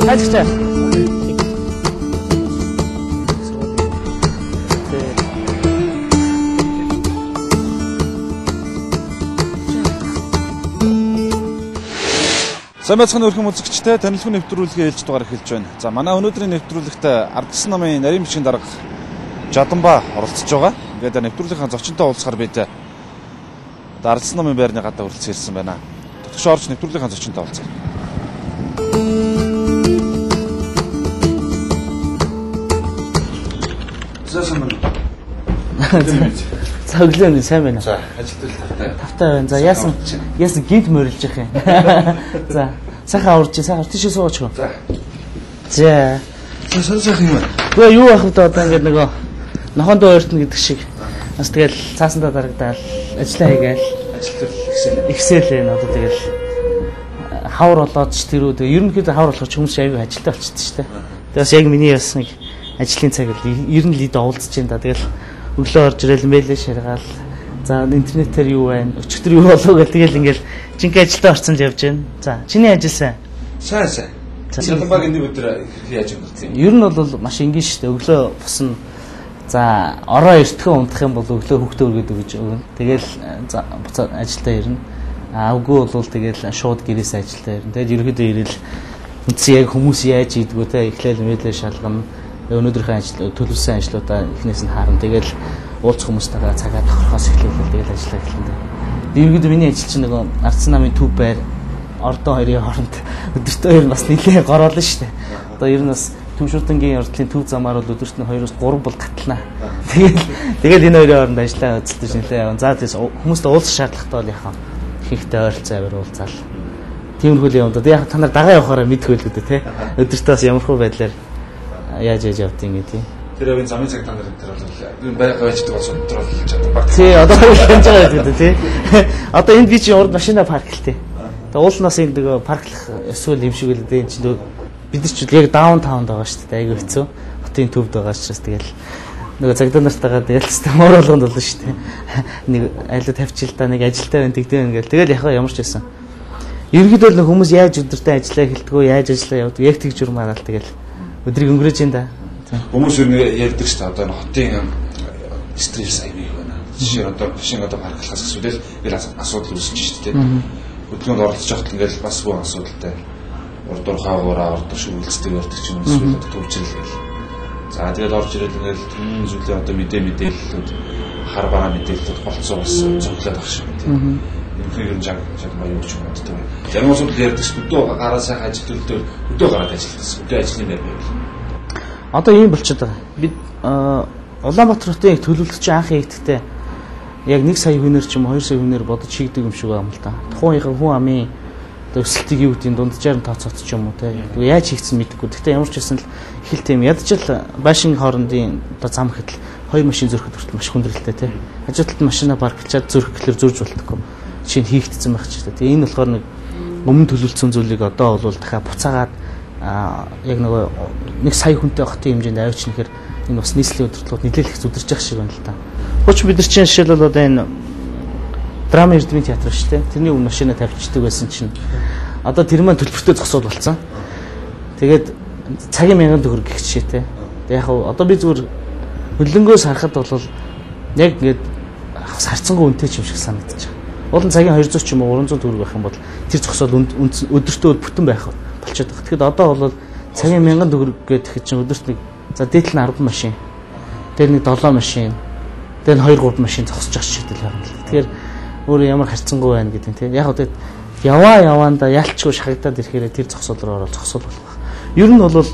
Хайцтай. Сайн байцгаана өрхөн үзэгчтэй танилцуулгын нэвтрүүлгийн ээлж дугаар эхэлж байна. За манай өнөөдрийн нэвтрүүлэгт Ардсан намын нарийн бичгийн дарга Жаданба оролцож байгаа. Ингээд нэвтрүүлгийн зочинтой уулзахаар бид Ардсан намын байрны гадаа хүрэлцэн ирсэн байна. Тотгош орж нэвтрүүлгийн зочинтой уулзъя. Засан мөн. Цаглаа сайн байна. За ажилтал тавтай. Тавтай байна. За яасан гинт мөрөлж явах юм. За сайхан урж сайхан тийшээ сууч гоо. За. За сайхан юм. Гэхдээ юу ах вэ одоо ингээд нөгөө нохонд ойртно гэдэг шиг бас тэгэл цаасандаа дарагдаал ажиллаа хийгээл ажилтал ихсэлээ н одоо тэгэл хавар болоод ч тэрүү тэгээ ерөнхийдөө хавар болох хүмүүс аягүй ажилтаа болчихсон шүү дээ. Тэгээ бас яг миний бас нэг ажлын цаг ер нь лид уулзж байна да. Тэгэл өглөө орж ирэл мэйлээ шаргаал. За интернетээр юу байна? Өчигдөр юу болов гэл тэгэл ингээл жинхэнэ ажилдаа орсон л явж байна. За чиний ажил сайн. Сайн. Жаданбаг энэ өдөр хэрхэн яаж өнгөрсөн юм? Ер нь бол маш энгийн шүү дээ. Өглөө босно. За ороо эртхэн унтах юм бол өглөө хөвгтөө өргөд өгж өгнө. Тэгэл за буцаад ажилдаа ирнэ. Авгүй бол тэгэл шууд гэрээс ажилдаа ирнэ. Тэгэл ерөөдөө ирэл үндсэн яг хүмүүс яаж ийдгүү те эхлээл мэйлээ шалгана. Өнөөдрийнхөө ажил төлөвлөсөн ажлуудаа эхнээс нь харна. Тэгэл уулзах хүмүүстэйгээ цагаа тохирохоос эхлэв. Тэгэл ажиллаа эхэлнэ. Ерөнхийдөө миний ажил чинь нөгөө Ардсан намын төв байр ордон хоёрын хооронд өдөртөө хоёр бас нэлээд гороолно шүү дээ. Одоо ер нь бас Төмшүртэнгийн ордлын төв замаар бол өдөрт нь 2-3 бол гатлана. Тэгэл энэ хоёрын хооронд ажиллаа үзэлдэж нэлээд явна. За тийс хүмүүстэй уулзах шаардлагатай бол яхаа ихэнхдээ ойролцоо авир уулзаал. Тиймэрхүү юм да. Яг та нар дагаа явахаараа мэдгүй л үү те. Өдөртөө бас ямархуу байдлаар яаж явдیں۔ гэдэг. Тэр өвийн замын цаг та нар энэ бол байг байждаг болсон өдөр бол Жаданбаг. Тий, одоо хэмжиж байгаа гэдэг тий. Одоо энд би чи урд машина парклтэй. Тэгээ уулнаас энэ нөгөө парклах эсвэл юм шиг л дээ энэ чинь бид нар ч яг даунтаунд байгаа шүү дээ. Айгүй хэцүү. Хотын төвд байгаа учраас тэгэл нөгөө цагдаа нартайгаа тэгэл системор болгонд болно шүү дээ. Нэг айлаа тавьчих л да нэг ажилтаа байна тэгдэг ингээл тэгэл яхаа ямар ч байсан. Ерөнхийдөө л хүмүүс яаж өдөртөө ажиллаа эхэлдэг үү, яаж ажиллаа явдаг яг тэгж урмаагаал тэгэл өдрийг өнгөрөөж энэ да. Хүмүүс юу ярьдаг шүү дээ. Одоо хотын стресс аягүй байна. Жишээ одоо машин одоо парклахаас асуудал асуудал үүсэж шүү дээ. Хөдөлгөөнд оролцож явахад ингээл бас бүх асуудалтай. Урдуур хаагаараа ордог шүү үйлцдэг ярьдаг ч юм уу эсвэл төвчрэл гэл. За тэгээд орж ирэл ингээл түнэн зүйлээ одоо мэдээлэлүүд хар бараа мэдээлэлүүд болцсон бас зөвлөд ах шиг тийм. Үнэхээр юм жаг маяг юу ч юм уу тийм. Ямар ч зүйл ярьдаг шүү. Өдөө гараа сайхан ажил төлөвлөлтөөр өдөө гараад ажилласан. Өдөө ажлын байр байвал. Одоо ийм болчиход байгаа. Бид Улаанбаатар хотын төлөвлөлтч анх хийгдэхдээ яг 1 сая хүнээр ч юм 2 сая хүнээр бодож хийгдэг юм шиг байна л да. Тухайнхаа хүн амын өсөлтийг юу гэдэг дунджаар нь тооцооц ч юм уу те. Яаж хийгдсэн мэдэхгүй. Гэхдээ ямар ч байсан л их л тийм ядчил байшин хоорондын одоо зам ихэд л 2 машин зөрөхөд хүртэл маш хүндрэлтэй те. Хажууталд машина парклчаад зөрөх гэхэлэр зурж болтгоо. Жишээ нь хийгдсэн байх ч гэдэг. Энэ болохоор нэг өмнө төлөвлөсөн зүйлийг одоо бол дахиад буцаагаад яг нөгөө 1 сая хүнтэй хотын хэмжээнд авчна гэхээр энэ бас нийслэлийн удирдлагууд нэлээд их зүдэрч явах шиг байна л да. Хоч бид нар чинь жишээлбэл одоо энэ драма эрдмийн театр шүү дээ. Тэрний өмнө машина тавьчихдаг байсан чинь одоо тэр маань төлбөртэй зогсоод болцсон. Тэгээд цагийн 1000 төгрөг гэх жишээтэй. Яг одоо би зүгээр хөлөнгөөс харахад бол яг ингээд харцангуй үнэтэй ч юм шиг санагдаж байна. Уулын цагийн 200 ч юм уу 300 төгрөг байх юм бол тэр зогсоод өдөртөө бүтэн байх болчиход байгаа. Тэгэхэд одоо бол цагийн 1000 төгрөг гэдэг чинь өдөрт нэг за дээдл нь 10 машин. Тэр нэг 7 машин. Тэр 2-3 машин зогсож байгаа шиг л байна. Тэгэхээр өөрөө ямар харцангуй байна гэдэг тийм. Яг одоо яваанда ялчгүй шахагдаад ирэхээр тэр зогсоол руу ороод зогсоол болох. Ер нь бол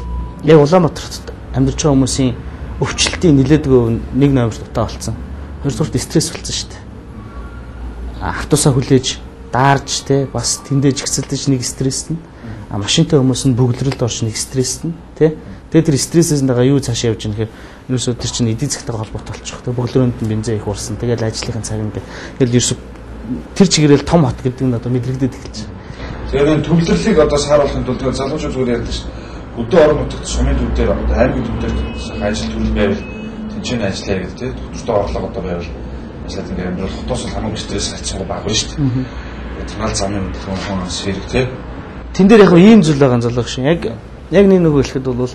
яг Улаанбаатарт амьдарч байгаа хүмүүсийн өвчлөлтийн нэлээдгүй нэг номер дутаа болсон. Хоёрдугаар стресс болсон шүү дээ. Автобусаа хүлээж даарж те бас тэндэж гисэлдэж нэг стресс нь машинтай хүмүүс нь бөглөрөлд орж нэг стресс нь те тэгээд тэр стрессээс дагаа юу цааш явж байгаа нэхэр ерөөсөө тэр чинь эдийн засгтай холбоотой болчих. Тэгээд бөглөрөнд нь бензин их урсан. Тэгээд ажлынхын цаг ингээд тэгэл ерөөсөө тэр чигээрэл том хот гэдэг нь одоо мэдрэгдээд эхэлж байна. Тэгээд энэ төвлөрлийг одоо сааруулахын тулд залуучууд зүгээр ярьдаг ш. Өдөө орон нутагт сумын төв дээр одоо аймгийн төв дээр ажил төрөл байвал тэнцэн ажиллая гэдэг тийм. Өдөртөө орлого одоо байвал ажиллаад ингээд амьдрал хотоос хамаагүй стресс хайцгаа баггүй ш. Танал замын хөдөлгөөн сферик тийм. Тэн дээр яг ийм зүйл байгаа залуу шин яг яг нэг хэлэхэд бол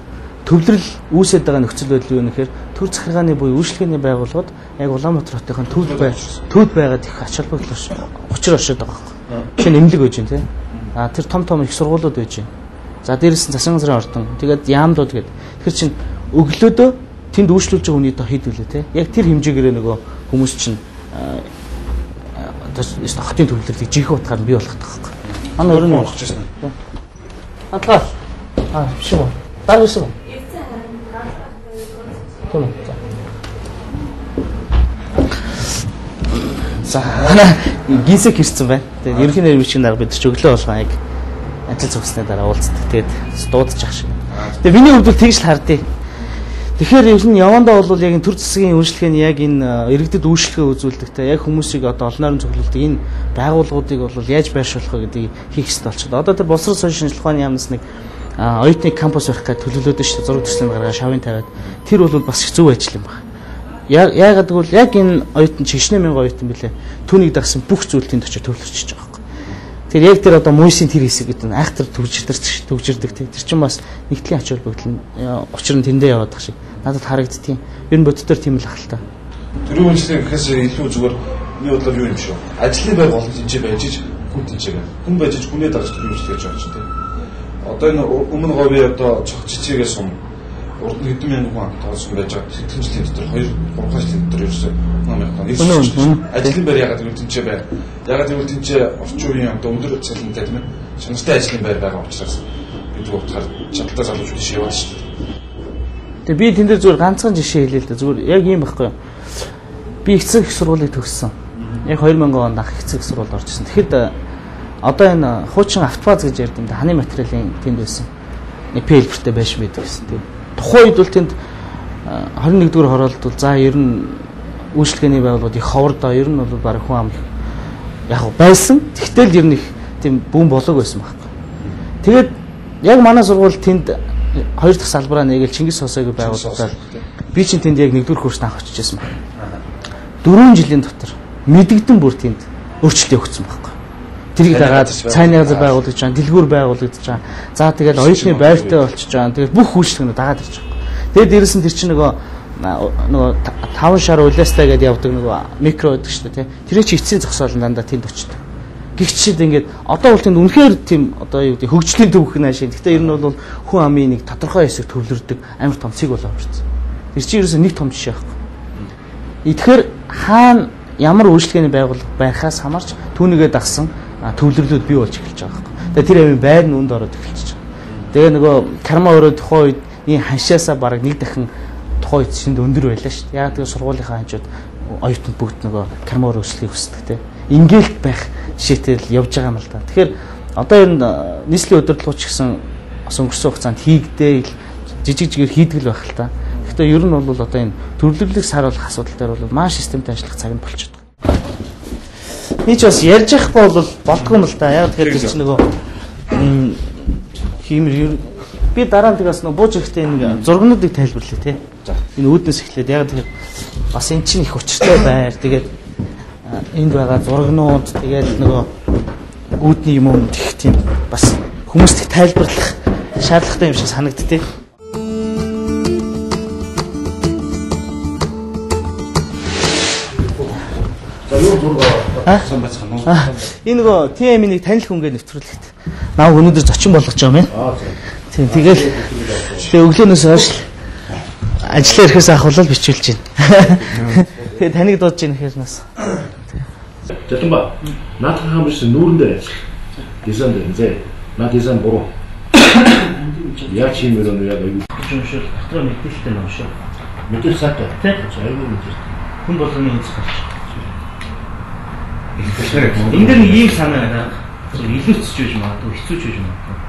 төвлөрөл үүсэж байгаа нөхцөл байдал юу нэхээр төр захиргааны буюу үйлчлэгээний байгууллагууд яг Улаанбаатар хотын төвд байгаад их ач холбогдол учир оршоод байгаа байхгүй. Тэгэхээр нэмлэг байж байна тийм. Тэр том их сургуулиуд байж байна. За дээрээс нь засгийн газрын ордон тэгээд яамдууд гэдэг. Тэгэхээр чин өглөөдөө тэнд үйлчлүүлж байгаа хүний доо хэд үлээ тийм. Яг тэр хэмжээгээр нөгөө хүмүүс чинь хотын төвлөрлийг жинхэнэ утгаар бий болгох таахгүй. Ана өөрөө нь болгож байна. Атлаа. Биш үү? Дараа биш үү? За гисэг ирсэн байна. Тэгээд ерөнхий нэр бичгийн дараа бид ч өглөө болгоо яг ажил зогсны дараа уулздаг. Тэгээд дуудчих шиг. Тэгээд миний хувьд бол тэгж л хардъя. Тэгэхээр ер нь явандаа бол яг энэ төр засгийн үйлчлэгээний яг энэ иргэдэд үйлчлэгээ үзүүлдэгтэй яг хүмүүсийг одоо олноор нь цуглуулдаг энэ байгууллагуудыг бол яаж байршуулах вэ гэдгийг хийх хэрэгтэй болчиход. Одоо тэр боловсрол соёлын шинжилгээ ухааны яамнаас нэг оюутны кампус барих гэж төлөвлөдөө шүү дээ. Зураг төслийн гаргаа шавын тавиад тэр бол бас их зөв ажил юм байна. Яагаад гэвэл яг энэ оюутан 90,000 оюутан билээ. Түүнийг дагсан бүх зүйл тэнд очиж төвлөрчихөж байгаа байхгүй. Тэгэхээр яг тэр одоо муйсын тэр хэсэг гэдэг нь айхтар төвжирдэг тэр чинь бас нэгдлийн ач холбогдол учир нь тэндээ яваад байгаа шиг надад харагдтiin. Ер нь боддоор тийм л ахaltaа. Төрийн үйлчлэг гэхээс илүү зүгээр миний бодлоор юу юм шүү. Ажлын байр болон тэнцээ байж хүн тэнцээ. Хүн байж хүнээ дагж төрийн үйлчлэг гэж байгаа чинь тийм. Одоо энэ өмнө говь одоо цогцчигээс урд нь хэдэн мянган хүн тоосон байж байгаа. Хэдэн жилийн дотор 2-3 жилийн дотор ерөөсөө ажлын байр ягаад гэвэл тэнцээ байр. Ягаад гэвэл тэнцээ орчин үеийн одоо өндөр цалинтай тийм ээ. Чанартай ажлын байр байгаа учраас гэдэг утгаар чадaltaа залууч биш яваад шүү дээ. Тэгээ би тэн дээр зүгээр ганцхан жишээ хэлээ л да. Зүгээр яг юм байхгүй юу. Би эцэг их сургуулийг төгссөн. Яг 2000 онд анх эцэг их сургуульд орж ирсэн. Тэгэхэд одоо энэ хуучин автобаз гэж ярьд юм да. Ханы материалын тэнд байсан. Нэг пэлбэртэй байшин байдаг гэсэн тийм. Тухайн үед бол тэнд 21-р хороолт бол за ер нь үйлчлэгээний байгууллагууд их ховордоо ер нь бол баг хүн ам яг байсан. Тэгтэл ер нь их тийм бүүн болог байсан байхгүй. Тэгээд яг манай сургууль тэнд 2 дахь салбараа нэгээл Чингис хосойг байгуулагдаад би чинь тэнд яг 1-р курст анх очиж байсан байна. 4 жилийн дотор мэдэгдэн бүр тэнд өөрчлөлт өгсөн байхгүй. Тэрийг дагаад цайны газар байгуулагдаж байгаа, дэлгүүр байгуулагдаж байгаа. За тэгэл оюутны байртай болчихж байгаа. Тэгэл бүх үйлчлэгнүүд дагаад ирж байгаа. Тэгээд дээрэс нь тэр чинь нөгөө 5 шар улаастай гэдээ явдаг нөгөө микро гэдэг шүү дээ, тий. Тэр чинь эцсийн зогсоол дандаа тэнд очдог. Гэгчид ингээд одоо бол тэнд үнэхээр тийм одоо юу гэдэг хөгжлийн төвх наашийн. Гэхдээ ер нь бол хүн амын нэг тодорхой хэсэг төвлөрдөг амар том цэг болоо орсон. Тэр чинь ерөөсөө нэг том жишээ байхгүй. Тэгэхээр хаана ямар үйлчлэгээний байгууллага байхаас хамаарч түүнийгээ дагсан төвлөрлүүд бий болж эхэлж байгаа байхгүй. Тэгээ тэр амын байр нь үнд ороод эхэлж байгаа. Тэгээ нөгөө карма өөрөө тухайн үед энэ ханшаасаа бараг нэг дахин тухайн үед шинд өндөр байлаа шүү дээ. Яг тэгээ сургуулийнхаа ханчууд оюутнууд бүгд нөгөө карма өөрчлөлийг хүсдэг те. Ингээл байх жишээтэй л явж байгаа юм л да. Тэгэхээр одоо энэ нийслэлийн удирдлагч гэсэн бас өнгөрсөн хугацаанд хийгдээ жижиг хийдэг л байх л та. Гэхдээ ер нь бол одоо энэ төвлөрлөлийг сааруулах асуудал дээр бол маш системтэй ажиллах цаг нь болчиход байгаа. Би ч бас ярьж явах бол болдгоо юм л да. Яг тэгэхээр чи нөгөө хиймэр би дараа нь тэгээс нөгөө бууж ихтэй нэг зургнуудыг тайлбарлая те. Энэ үүднээс эхлээд яг тэгэхээр бас эн чинь их учиртай байр. Тэгээд энд байгаа зургнууд тэгээд нөгөө үүдний юм их тийм бас хүмүүст их тайлбарлах шаардлагатай юм шиг санагдтыг. За юу зураг сан бацхан уу? Энэ нөгөө TM-ийг танил хүнгээ нэвтрүүлэхэд наа өнөөдөр зочин болгож байгаа юм байна. Тийм тэгэл өглөөнөөс хойш ажлаа ирэхээс ахвал бичүүлж байна. Тэгээ таныг дуудаж ийн хэрнээс. Жатумба наадхан хамрс нүүрэндээ ажил. Дизайн дээр зэ. Наад дизайн буруу. Яа чи мөрөө яг аюул. Шүншил дотроо мэдээлэлтэй нөө шүү. Мэдээлэл сайтай. Тийм. Аюул мэдээлэл. Хүн болгоны хэлж гарч. Энд дээр нэг ийм санаа байна. Илүүцэж байж магадгүй, хэцүүч байж магадгүй.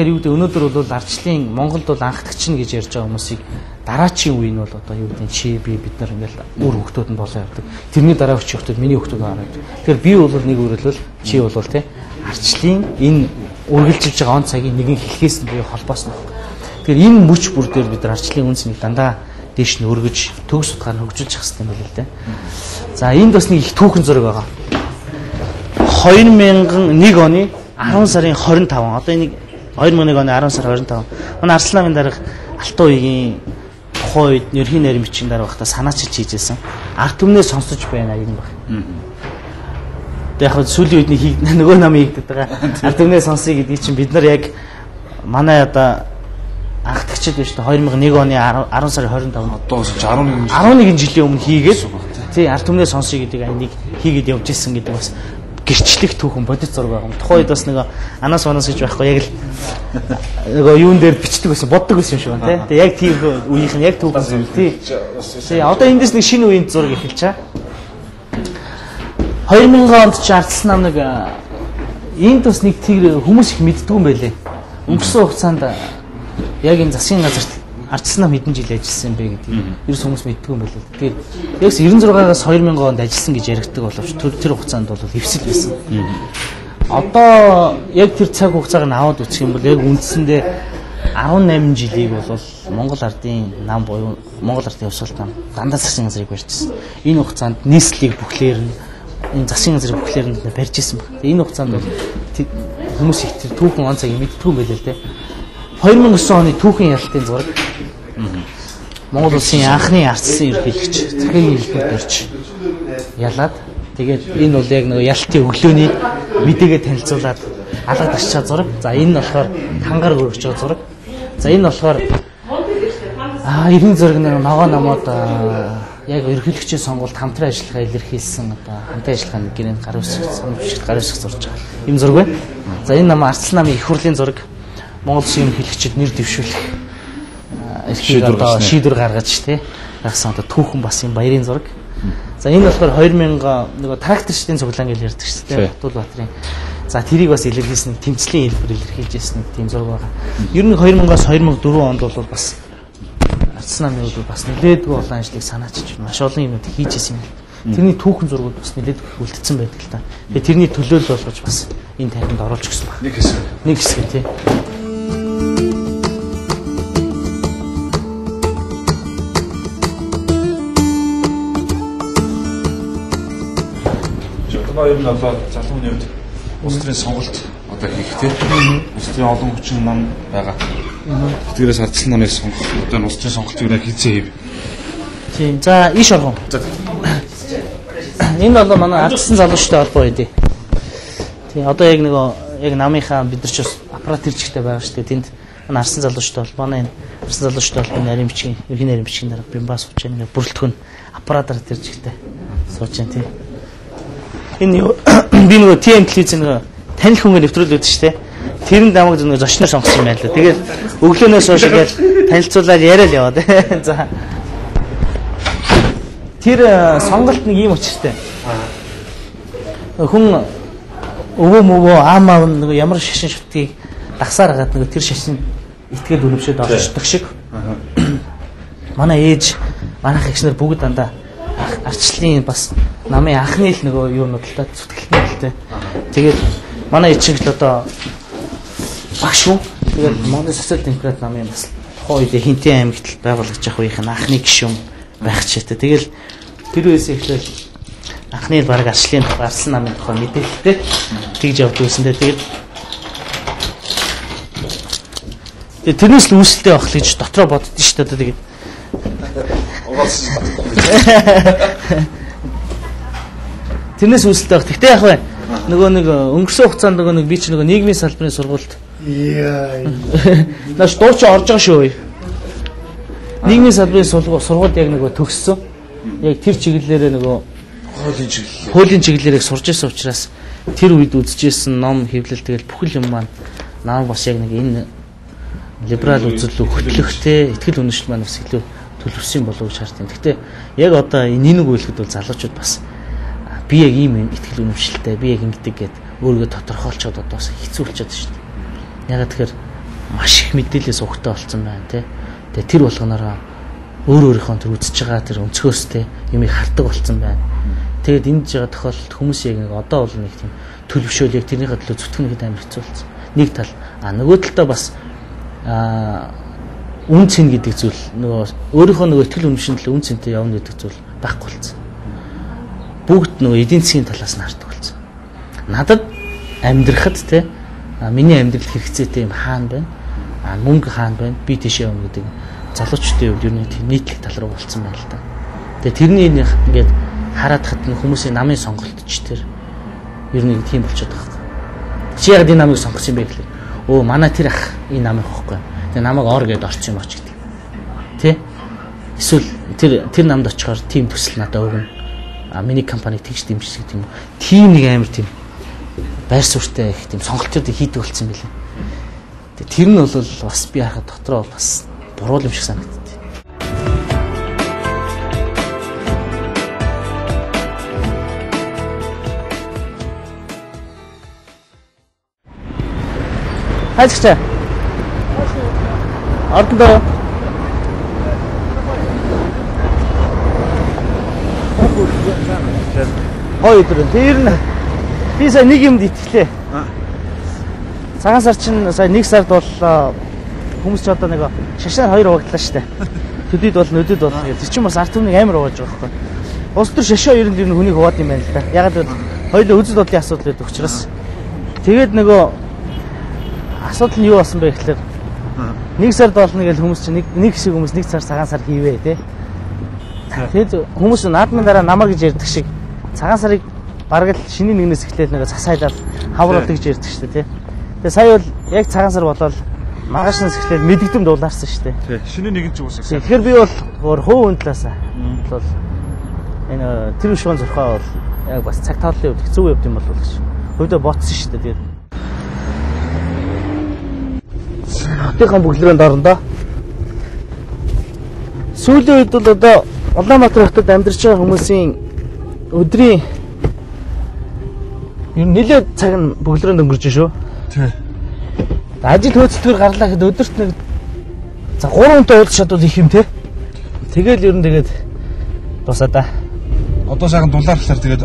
Тэгэхээр юу гэдэг өнөөдөр бол ардчлалын Монголд бол анхдагч нь гэж ярьж байгаа хүмүүсийг дараачийн үе нь бол одоо юу гэдэг чи би бид нар ингээл өөр хүмүүсд нь болоо явдаг. Тэрний дараа өчиг хүмүүс миний хүмүүс аа явдаг. Тэгэхээр би бол нэг өрөөлөл чи бол тий ардчлалын энэ үргэлжилж байгаа он цагийн нэгэн хэлхээс нь буюу холбоос нь. Тэгэхээр энэ мөч бүр дээр бид нар ардчлалын үнцнийг дандаа дээш нь өргөж төгс утгаар нь хөгжүүлж явах хэрэгтэй юм байна л дээ. За энд бас нэг их түүхэн зураг байгаа. 2001 оны 10 сарын 25 одоо энийг 2001 оны 10 сар 25 манай Арслан намын дарга Алтан уягийн тухайн үед ерхий нарийн бичгийн дараа багта санаачилж хийжсэн. Ард түмнээ сонсож байна юм баг. Яг хөө сүүлийн үед нөгөө намын хийгдэт байгаа. Ард түмнээ сонсъё гэдгийг чинь бид нар яг манай одоо анхдагчид биш үү 2001 оны 10 сарын 25-нд одоо 11 жилийн өмнө хийгээд тий ард түмнээ сонсъё гэдэг айныг хийгээд явж исэн гэдэг бас гэрчлэх түүхэн бодит зураг байгаа. Тухайн үед бас нөгөө анаас манаас гэж байхгүй яг л нөгөө юун дээр бичдэг байсан, боддог байсан юм шиг байна тий. Яг тийм үеийнх нь яг түүхэн зураг тий. Тий одоо эндээс нэг шинэ үеийн зураг эхэлж байгаа. 2000 онд ч Арслан нам нэг энд бас нэг тэр хүмүүс их мэддэг юм байлээ. Өнгөрсөн хугацаанд яг энэ засгийн газарт Арслан нам хэдэн жил ажилласан бэ гэдгийг ерөөс хүмүүс мэддэг юм байлээ. Тэгээд яг 96-аас 2000 онд ажилласан гэж яригддаг боловч тэр хугацаанд бол хэвсэл байсан. Одоо яг тэр цаг хугацааг нь аваад үзэх юм бол яг үндсэндээ 18 жилийг бол Монгол ардын нам буюу Монгол ардын явсгалт нам дандаа засгийн газрыг барьжсэн. Энэ хугацаанд нийслэлийг бүхлээр нь энэ засгийн газрыг бүхлээр нь барьж исэн баг. Энэ хугацаанд бол хүмүүс их тэр түүхэн он цагийг мэддэг юм байлээ л дээ. 2009 оны түүхэн ялалтын зураг Монгол улсын анхны ардсан ерөнхийлөгч захиргийн хэлбэрт орж ялаад тэгээд энэ бол яг нэг ялалтын өглөөний мэдээгээ танилцуулаад алгад ашчаа зураг. За энэ нь болохоор хангаар өргөж байгаа зураг. За энэ нь болохоор эрийн зураг нэг ногоо намууд яг ерөнхийлөгчийн сонгуульд хамтран ажиллахаа илэрхийлсэн одоо хамтын ажиллагааны гэрээнд гар үсгэж зурж байгаа. Ийм зураг байна. За энэ нам Арслан намын их хурлын зураг. Монгол улсын ерөнхийлөгчид нэр дэвшүүлэх шийдвэр гаргаж тий гасан одоо түүхэн бас юм баярын зураг. За энэ болохоор 2000 нөгөө тракторчдын цуглаан гэж ярьдаг шүү дээ. Батулбаатарын. За тэрийг бас илэрхийлсэн тэмцлийн хэлбэр илэрхийлж ирсэн тийм зураг байгаа. Ер нь 2000-аас 2004 онд бол бас Арслан намын үед бас нэлээдгүй олон ажлыг санаачиж маш олон юмуд хийж ирсэн юм. Тэрний түүхэн зургууд бас нэлээдгүй үлдсэн байдаг л та. Тэгээ тэрний төлөөлөл болгож бас энэ тайванд оруулж гисэн баг. Нэг хэсэг тий. Ер нь одоо залууны үед улс төрийн сонголт одоо хийх тийм улс төрийн олон хүчин нам байгаа. Тэрээс Арслан намыг сонгох одоо улс төрийн сонголтыг яг хийцээ хийв. Тийм. За иш оргон. Энэ бол манай ардсан залуучтай холбоо байдیں۔ Тийм. Одоо яг нөгөө яг намынхаа бид нар ч бас аппарат хэрэгжтэй байгаа шүү дээ. Тэнд манай ардсан залуучтай бол манай энэ ардсан залуучтай бол нарийн бичгийн, ерхий нарийн бичгийн дараа бимбас сууж байгаа нэг бүрэлдэхүүн аппаратаар хэрэгжтэй сууж байгаа тийм. Энэ би нөгөө TM телевиз нэг танил хүнгээ нэвтрүүлээд шүү дээ. Тэрэнд намайг нэг зочноор сонгосон юм байна л. Тэгээд өглөөнөөс хойш ингээд танилцуулаад яриад яваад. За. Тэр сонголт нэг юм учиртай. Хүн өвөө аамаа нэг ямар шашин шүтгийг дагсаар хагаад нэг тэр шашин итгэл үнэмшээд орчдөг шиг. Манай ээж, манайх эгч нар бүгд дандаа арчлалын бас намын анхны л нөгөө юунууд л та зүтгэлтний л тэ. Тэгээд манай ичиг л одоо багш шүү. Тэгээд Монгол социал демократ намын бас тухайн үед Хинтэн аймагт байгуулагдаж явах үеийн анхны гишүүн байх ч тэ. Тэгэл тэр үеэс эхлээл анхны баг арчлалын тухай Арслан намын тухай мэдээлэлтэй тэгж явдаг гэсэн тэ. Тэгээд тэрнээс л үүсэлтэй байх л гэж дотроо боддоо шүү дээ. Тэгээд тэрнээс үүсэлтэй байх. Гэхдээ яг бай нөгөө нэг өнгөрсөн хугацаанд нөгөө нэг би ч нөгөө нийгмийн салбарын сургуульд нааш дууч орж байгаа шүү. Нийгмийн салбарын сургуульд яг нөгөө төгссөн. Яг тэр чиглэлээрээ нөгөө хуулийн чиглэлээрээ сурж ирсэн учраас тэр үед үзчихсэн ном хэвлэл тэгэл бүхэл юм маань наа бас яг нэг энэ либерал үзэл рүү хөтлөхтэй ихтгэл үнэмшил маань бас илүү төлөвсөн болов уу гэж хардсан. Гэхдээ яг одоо энэ нэг үйлхэд бол залуучууд бас би яг ийм ихтгэл үнэмшилтэй би яг ингэдэг гэд өөрийгөө тодорхойлцоод одоо бас хэцүүлчихэд шүү дээ. Ягаад тэгэхээр маш их мэдээлэл суугтай болсон байна тий. Тэгээ тэр болгонороо өөрийнхөө тэр үзэж байгаа тэр өнцгөөс тий юмыг хардаг болсон байна. Тэгээд энд жага тохиолдолд хүмүүс яг нэг одоо бол нэг тийм төлөвшөөл яг тэрнийхээ төлөө зүтгэнэхэд амар хэцүү болсон. Нэг тал нөгөө талдаа бас үн цэн гэдэг зүйл нөгөө өөрийнхөө нөгөө ихтгэл үнэмшинлээ үн цэнтэй явна гэдэг зүйл байхгүй болсон. Бүгд нөгөө эдийн засгийн талаас нь хардаг болсон. Надад амьдрахад тий миний амьдрал хэрэгцээтэй юм хаана байна? Мөнгө хаана байна? Би тийшээ явна гэдэг залуучдын хувьд ер нь тийм нийтлэг тал руу болцсон байна л да. Тэгээ тэрний ингээд хараад хат хүмүүсийн намын сонголт ч тэр ер нь тийм болчиход байгаа. Чи яг энэ намыг сонгосон юм бэ гэхлээр өө манай тэр ах энэ намыг хохгүй. Тэгээ намайг ор гэдээ орчих юм оч гэдэг. Тэ? Эсвэл тэр намд очихоор тим төсөл надад өгнө. Миний компаниг тэгж дэмжих гэдэг юм. Тийм нэг амар тийм байр суурьтай их тийм сонголтуудыг хийдэг болсон юм билээ. Тэгээ тэр нь бол бас би харахад дотроо бас буруу юм шиг санагдав. Хайчаа. Ардаа. Хой өдөр. Тэр нь би сая нэг юмд итгэлээ. Цагаан сар чинь сая нэг сард бол хүмүүс ч одоо нэг шашаар 2 хуваглаа штэ. Төдийд бол нүдэд бол тэр чинь бас арт түмнийг амар угааж байгаа байхгүй. Улс төр шашаа ер нь хүнийг хуваад юм байна л да. Ягаад гэвэл хоёул үзэл бодлын асуудал байдаг учраас. Тэгээд нөгөө асуудал нь юу болсон бэ гэхэлэр нэг сард болно гэж хүмүүс чинь нэг хэсэг хүмүүс нэг сар цагаан сар хийвээ тий. Тэгээд хүмүүс наадмын дараа намар гэж ярьдаг шиг цагаан сарыг бараг л шинийн нэгнээс эхлээд нэг засаалаад хавруулдаг гэж ярьдаг шүү дээ тий. Тэгээ сая бол яг цагаан сар болоод маргаашнаас эхлээд мэдэгдэм дуулаарсан шүү дээ. Тий. Шинийн нэгэн ч уусаа. Тэгэхээр би бол хувь хүн талаасаа бол энэ тэр шуган зурхаа бол яг бас цаг тааллын хувьд хэцүү явд юм бол гэж. Хөвдөө ботсон шүү дээ. Тэгээд хотынхан бүглэрээнд орно доо. Сүүлийн үед бол одоо Улаанбаатар хотод амьдарч байгаа хүмүүсийн өдрийн ер нь нэлээд цаг нь бүглэрээнд өнгөрч шүү. Тий. Ажил хөөцөлтөөр гарлаа гэхэд өдөрт нэг за 3 хүнтэй уулзах шатууд их юм те. Тэгэл ер нь тэгээд тусаа да. Одоо сайхан дулаарлахаар тэгээд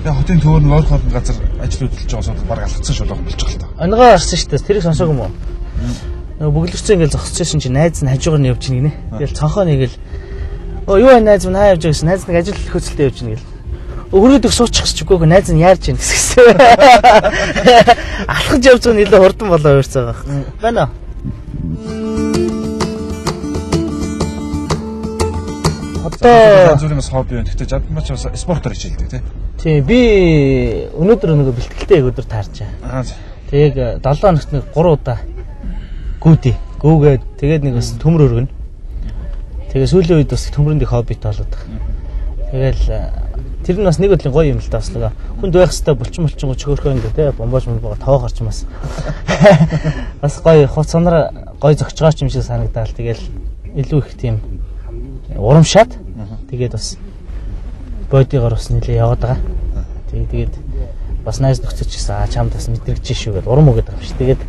хотын төвөр нь ойрхон газар ажил хөдөлж байгаа сууд баг алгацсан шулуух болж байгаа л та. Онгоо гарсан шүү дээ. Тэрийг сонсоогүй юм уу? Нөгөө бүглэрсэн ингээл зогсчихсэн чинь найз нь хажуугаар нь явж гинэ. Тэгэл цонхоо нэгэл оо юу найз минь хаа явж байгаа гэсэн найз нэг ажил хөөцөлтөд явж гинэ гэл. Өрөөдөх суучих гэж үгүй найз нь яарж гин гэсэн. Алхаж явж байгаа нэлээ хурдан болоо өрцөө байгаа. Байна уу? Одоо зүйлээс хобби байна. Гэхдээ жадмач бас спортоор хичээлдэг тий. Тий би өнөөдөр нөгөө бэлтгэлтэй өдөр таарчаа. Тэг 7 хоногт нэг 3 удаа гүүгээд тэгээд нэг бас төмөр өргөнө. Тэгээ сүүлийн үед бас төмрөнд их хоббитэй болоод байгаа. Тэгэл тэр нь бас нэг өдрийн гоё юм л да бас нэг хүнд байх хэвээр булчин өчгөрхөө ингээ те бомбож таваа гарч юмас. Бас гоё хуцанаар гоё зөгч байгаа юм шиг санагдаал. Тэгэл илүү их тийм урамшаад тэгээд бас бодигоор бас нэлээ яваад байгаа. Тэгээд бас найз нөхцөч гэсэн чамд бас мэдрэгч шүү гэдэг урам өгöd байгаа юм шиг. Тэгээд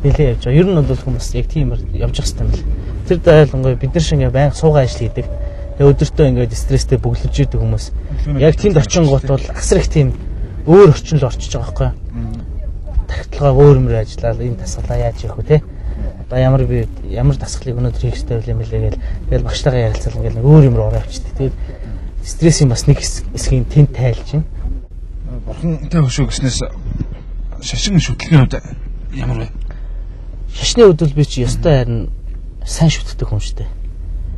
нэлээ явж байгаа. Ер нь бол хүмүүс яг тиймэр явж байгаа юм байна. Тэр дайлангуй бид нар шиг ингээ байнга суугаа ажил хийдэг. Тэгээ өдөртөө ингээд стресстэй бөглөж идэг хүмүүс. Яг тэнд очингууд бол асар их тийм өөр орчинд орчиж байгаа байхгүй. Тагтлагаа өөрөмөр ажиллаад энэ тасгалаа яаж яах вэ те? Одоо ямар дасгалыг өнөөдөр хийх хэрэгтэй юм бэлээ гээл. Тэгэл багштайгаа ярилцал ингээд нэг өөр юм руу ороо авчихдээ. Тэгээд стрессийн бас нэг хэсгийн тэнд тайлж байна. Бурхантай хөшөө гэснээс шашин шүтлэгийн хувьд ямар вэ? Шашны хувьд би чи ёстой харин сайн шүтдэг хүн шүү дээ.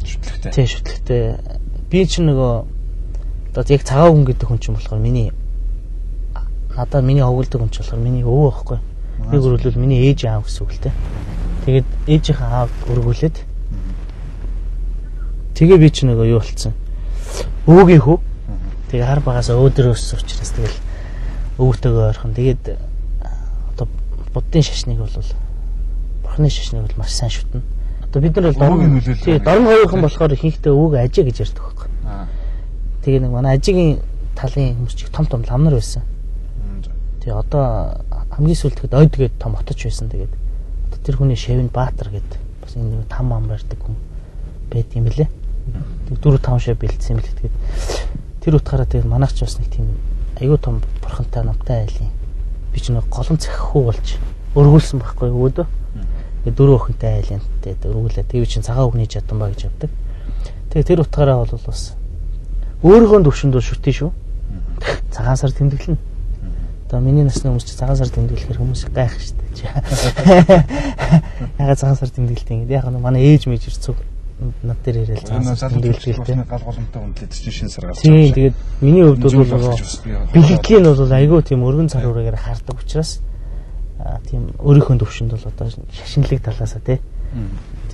Шүтлэгтэй. Тий шүтлэгтэй. Би ч нөгөө одоо яг цагаан хүн гэдэг хүн ч юм болохоор миний ховгөлдөг хүн ч болохоор миний өвөө байхгүй. Би гөрөлөл миний ээж аав гэсэн үг л дээ. Тэгээд ээжийнхээ аав өргүүлээд тэгээ би ч нөгөө юу болцсон. Өвөгийн хүү. Тэгээ хар багасаа өөдрөө өссөн учраас тэгэл өвгтэйгээ ойрхон. Тэгээд одоо буддын шашныг бол бурхны шашныг бол маш сайн шүтнэ. Одоо бид нар бол дорн хоёрхан болохоор ихэнхдээ өвөг ажээ гэж ярьдаг байхгүй. Тэгээ нэг манай ажигийн талын хүмүүс чиг том ламнар байсан. Тэгээ одоо хамгийн сүүлд ойдгээд том отож байсан. Тэгээд одоо тэр хүний Шавин Баатар гэдэг бас энэ там ам барьдаг хүн байт юм лээ. 4-5 шав бэлдсэн юм л тэгээд тэр утгаараа тэгээд манайч бас нэг тийм аюу том бурхантай намтай айлын би ч нэг голом цахихгүй болж өргүүлсэн байхгүй өөдөө. Тэгээд 4 охинтой айлынтай өргүүлээ. Тэгээд чинь цагаан өгний чадан ба гэж явдаг. Тэгээд тэр утгаараа бол бас өөрийнхөө төвшөнд шүтээ шүү. Цагаан сар тэмдэглэн. Одоо миний насны хүмүүс чи цагаан сар тэмдэглэхээр хүмүүс гайх штэ. Ягаад цагаан сар тэмдэглэлтэй ингэ. Яг нь манай ээж мэж ирцэг над дээр ирэл цагаан сар тэмдэглэлтэй гал голомтой үнэлээд чинь шинэ сар гарч. Тийм тэгээд миний хувьд бол бэлгэлийн бол айгүй тийм өргөн цар үрээгээр хардаг учраас тийм өөрийнхөө төвшөнд бол одоо шашинлаг талаасаа тий.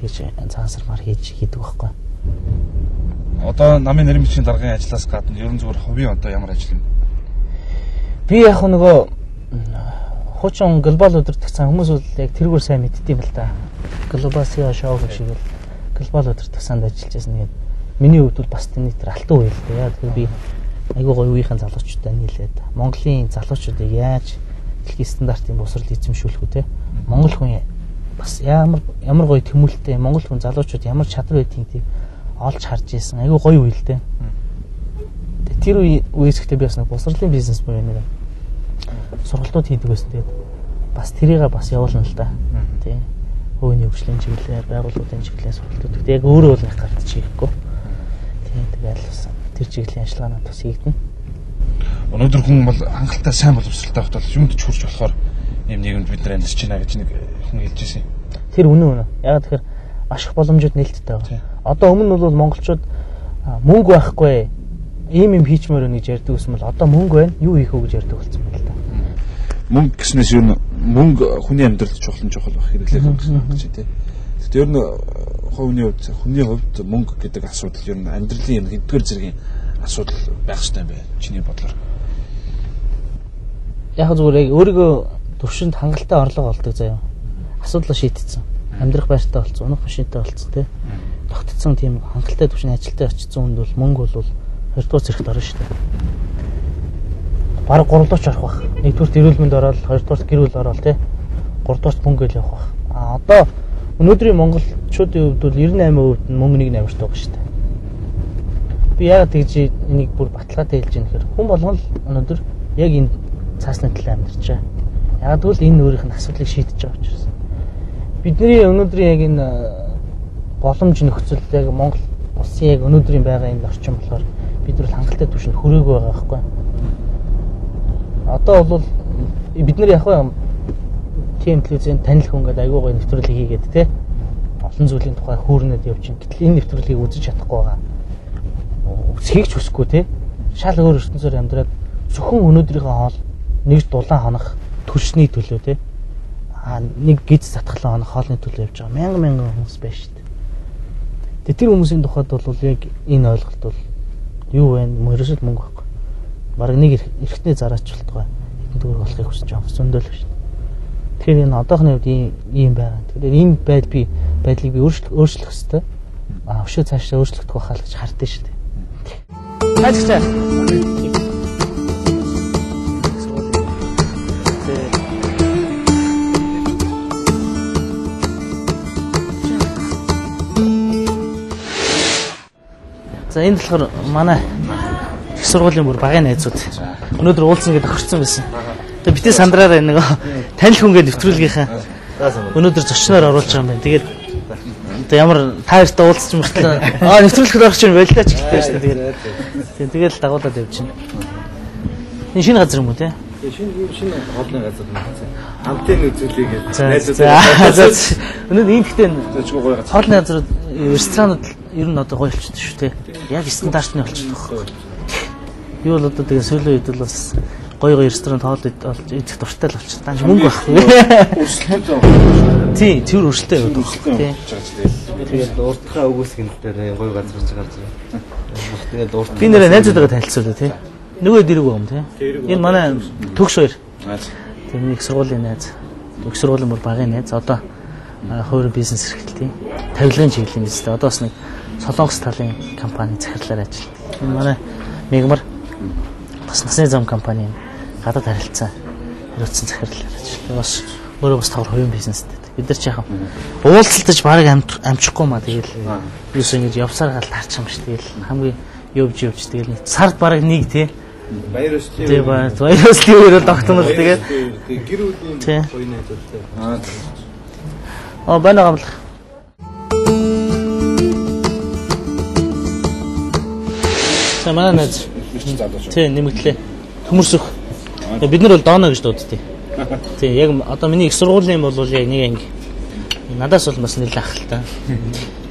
Тэгэж цагаан сар мар хийдэг байхгүй. Одоо намын нарийн бичгийн даргын ажлаас гадна ерөн зүгээр хувийн одоо ямар ажил юм? Би яг нөгөө хуучин глобал өдөртөгсөн хүмүүс бол яг тэргээр сайн мэддэм л да. Глобал SEO шоу шиг л глобал өдөртөгсөнд ажиллаж байсан. Тэгээд миний хувьд бол бас тэний тэр алтан үйл дээ. Яг тэгэхээр би айгүй гоё үеийнхэн залуучуудаа нийлээд Монголын залуучуудыг яаж дэлхийн стандартын босрал эзэмшүүлэх үү те. Монгол хүн бас ямар гоё тэмүүлэлтэй Монгол хүн залуучууд ямар чадвар байдгийг тийм олж харж ийсэн. Айгүй гоё үйл дээ. Тэр үеэс ихтэй би бас нэг босрлын бизнес буюу нэг сургалтууд хийдэг байсан. Тэгээд бас тэрийг бас явуулна л да. Тий. Хөөний хөгжлийн чиглэлээр, байгууллагын чиглэлээр сургалтууд. Тэгээд яг өөрөө бол нэг гарт чигэхгүй. Тий. Тэгээд бас тэр чиглэлийн ажиллагаанууд бас хийгдэнэ. Өнөөдөр хүн бол хангалттай сайн боловсралтай байхад бол юмд ч хүрч болохоор ийм нийгэмд бид нар амьдарч байна гэж нэг хүн хэлж ирсэн. Тэр үнэн. Яг тэгэхээр маш их боломжууд нээлттэй байна. Одоо өмнө нь бол монголчууд мөнгө байхгүй ийм юм хийчмээр байна гэж ярьдаг гэсэн бол одоо мөнгө байна юу хийх вэ гэж ярьдаг болсон байна л да. Мөнгө гэснээс юу мөнгө хүний амьдралд чухал байх хэрэглээ гэж тий. Тэгтээ ер нь хүний хувьд мөнгө гэдэг асуудал ер нь амьдралын юм хэдгээр зэргийн асуудал байх ёстой юм байна. Чиний бодлоор. Яг зүгээр өөрийгөө төвшөнд хангалттай орлого олдог заяа. Асуудлаа шийдчихсэн. Амьдрах байртай болсон, унах машинтай болсон тий. Тогтцсон тийм хангалттай төвшин ажилтаа очсон хүнд бол мөнгө бол 2 дугаар зэрэгт орно шүү дээ. Бараг 3 дугаар ч орох байх. 1-р эрүүл мэнд ороод 2 дугаар гэр бүл ороод тий. 3 дугаар мөнгө л явах байх. Одоо өнөөдрийн монголчуудын хувьд бол 98% нь мөнгөнийг намиртай байгаа шүү дээ. Би яг тэгж энийг бүр баталгаатай хэлж ийм гэхээр хүн болгон л өнөөдөр яг энэ цаасны талаар амьдарч байгаа. Яг тэгвэл энэ өөрийнх нь асуудлыг шийдэж байгаа учраас. Бидний өнөөдрийн яг энэ боломж нөхцөл яг Монгол улсын яг өнөөдрийн байгаа энэ орчин болохоор бид нар хангалттай түвшинд хүрээгүй байгаа байхгүй. Одоо бол бид нар яг тийм телевизэн танил хүн гэдэг айгүй гоё нэвтрүүлэг хийгээд те олон зүйлийн тухай хөөрнөд явж байна. Гэтэл энэ нэвтрүүлгийг үзэж чадахгүй байгаа. Хийгч хүсэхгүй те шал өөр ертөнцөөр амьдраад зөвхөн өнөөдрийнхөө хоол нэг дулаан хонох төрсний төлөө те нэг гиз затгалан хонох хоолны төлөө явж байгаа мянган хүмүүс байна шүү дээ. Тэгээ тэр хүмүүсийн тухайд бол яг энэ ойлголт бол юу вэ? Ерөөсөө мөнгө байхгүй. Бараг нэг эртний зараач болтгой хэдэн төгрөг болохыг хүсэж байгаа зөндөл шүү дээ. Тэгэхээр энэ одоохны үед ийм байгаа. Тэгэхээр энэ байдлыг би өөрчлөх хэрэгтэй. Өшөө цаашаа өөрчлөгдөх байхаа л гэж хардсан шүү дээ. Ажигтай. За энэ болохоор манай их сургуулийн бүр багын найзууд өнөөдөр уулзсан гэдэг тохирсон байсан. Тэгээ битээ сандраараа нэг танил хүнгээ нэвтрүүлгийнхаа өнөөдөр зочноор оруулж байгаа юм байна. Тэгээд одоо ямар таартай уулзч мөртлөө нэвтрүүлэхэд орох чинь боллоо ч гэлтэй шүү дээ. Тэгээд дагуулад явчихна. Энэ шинэ газар юм уу те? Шинэ хоолны газар юм байна. Хамтын үзүүлэг найзууд. Өнөөдөр энэ гэхдээ хоолны газар ресторанууд ер нь одоо гоё болчихсон шүү те. Яг стандартны болчихсон байхгүй. Юу бол одоо тэгээ сүүлийн үед бол бас гоё ресторан хоол идэх дуртай л болчихсон. Даанч мөнгө байхгүй. Тий, тэр өршөлтэй яваад байгаа. Тий. Тэгээд урдхаа өгөөсгөн дээр гоё газар ч гарч байна. Тэгээд урд. Би нэрээ найзуудаараа танилцуулаа тий. Нөгөө дэрэг юм тий. Энэ манай төгс хоёр. Тэр нэг сургуулийн найз. Төгс сургуулийн бүр багын найз. Одоо хувийн бизнес эрхлэлтийн тавилгын чиглэлийн бизнестэй. Одоо бас нэг Солонгос талын компани захирлаар ажилладаг. Энэ манай Мегмар бас насны зам компани гадаад харилцаа хариуцсан захирлаар ажилладаг. Бас өөрөө бас тавар хувийн бизнестэй. бид нар ч яхав уулзалтаж баг амжихгүй маа тэгэл юус ингэж явсаар гал тарчих юм шүү тэгэл хамгийн явж тэгэл сард баг нэг тий баяр өслийн тий баяр өслийн өөрөө тогтмол тэгээд гэр бүлийн гоё найзуудтай байна гамлах Самаа найз тий нэмэгдлээ төмөрсөх бид нар бол дооно гэж дууддаг. Тий яг одоо миний их сургуулийн бол яг нэг анги. Надаас бол бас нэлээд ахалтай.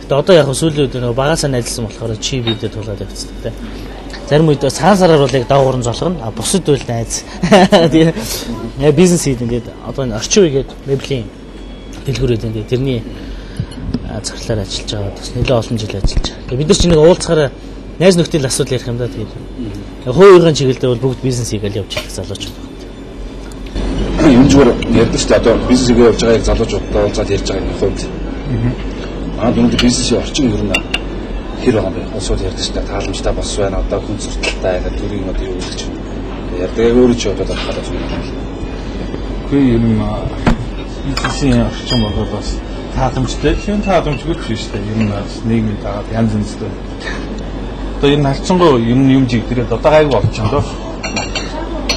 Гэтэ одоо яг сүүлийн үед нөгөө багасаа найзлсан болохоор чи бидэд тулаад явцдаг тий. Зарим үед цагаан сараар бол яг дааврын золгоно. А бусад үйл найз. Тэгээ яг бизнес хийдэг ингээд одоо энэ орчин үегээд меблийн дэлгүүрүүд ингээд тэрний цаглаар ажиллаж байгаа. Бас нэлээд олон жил ажиллаж байгаа. Тэгээ бид нар чинь нэг уулзахаараа найз нөхдөд асуудал ярих юм да тэгээд. Хуугийн чиглэлдээ бол бүгд бизнес хийгээл явж байгаа залууч байна. Юм зүгээр ярьдаг шүү дээ. Одоо бизнес хийгээ явж байгааг залуучуудтай уулзаад ярьж байгаа хувьд. Дүнд бизнесийн орчин ер нь хэр байгаа юм бэ? Улсууд ярьдаг шүү дээ. Тааламжтай бос байна. Одоо хүн сурталтай байна. Төрийн одоо юу гэж ярьдаг. Яг өөрөө ч бодоод авах юм байна. Үгүй ер нь бизнесийн орчин бол бас тааламжтай. Шин тааламжгүй биш шүү дээ. Ер нь нийгмийн дагаад янз янзтай. Одоо энэ халцсангүй юм жигдээд одоо гайг болчихсон доо.